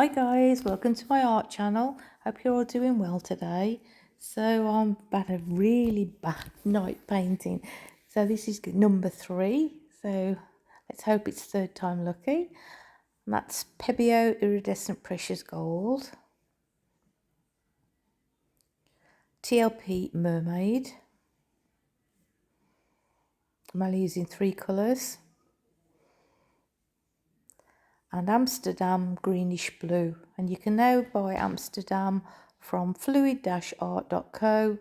Hi guys, welcome to my art channel. Hope you're all doing well today. So I'm about a really bad night painting. So this is number 3. So let's hope it's third time lucky. And that's Pebeo Iridescent Precious Gold, TLP Mermaid. I'm only using 3 colours. And Amsterdam Greenish Blue, and you can now buy Amsterdam from fluid-art.co,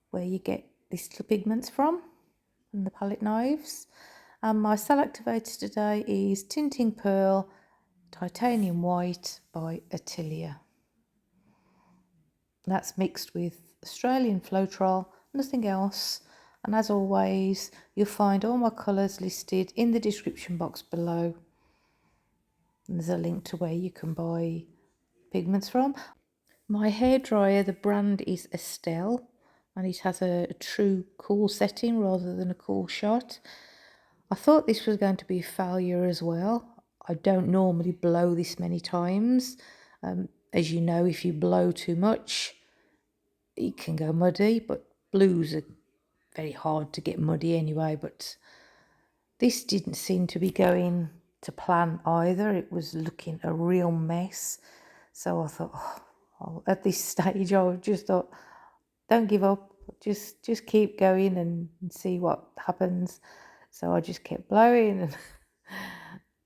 where you get these little pigments from and the palette knives. And my cell activator today is Tinting Pearl Titanium White by Atelier. That's mixed with Australian Floetrol, nothing else. And as always, you'll find all my colours listed in the description box below. And there's a link to where you can buy pigments from. My hairdryer, the brand is Pastel, and it has a true cool setting rather than a cool shot. I thought this was going to be a failure as well. I don't normally blow this many times. As you know, if you blow too much, it can go muddy, but blues are very hard to get muddy anyway. But this didn't seem to be going to plan either. It was looking a real mess. So I thought, oh, at this stage, I just thought, don't give up. Just keep going and see what happens. So I just kept blowing,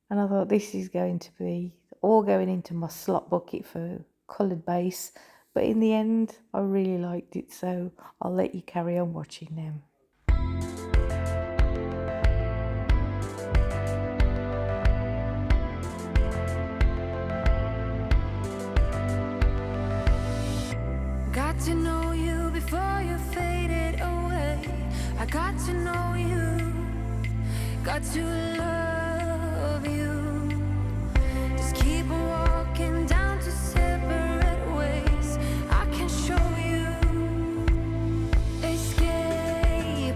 and I thought this is going to be all going into my slot bucket for coloured base. But in the end, I really liked it. So I'll let you carry on watching now. Got to know you before you faded away. I got to know you, got to love you. Just keep walking down to separate ways. I can show you, escaping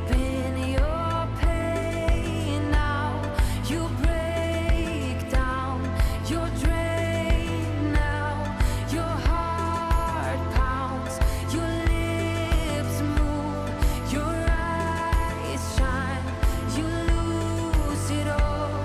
your pain now. You break down, you're drained now. Your heart pounds, your lips move, your eyes shine. You lose it all.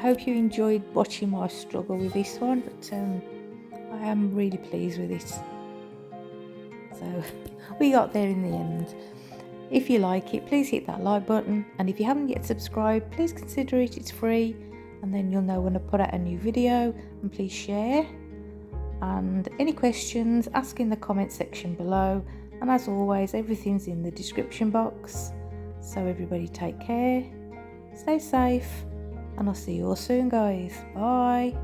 hope you enjoyed watching my struggle with this one, but I am really pleased with it. So we got there in the end. If you like it, please hit that like button, and if you haven't yet subscribed, please consider it. It's free, and then you'll know when I put out a new video. And please share, and any questions ask in the comment section below, and as always everything's in the description box. So everybody take care, stay safe, and I'll see you all soon, guys. Bye.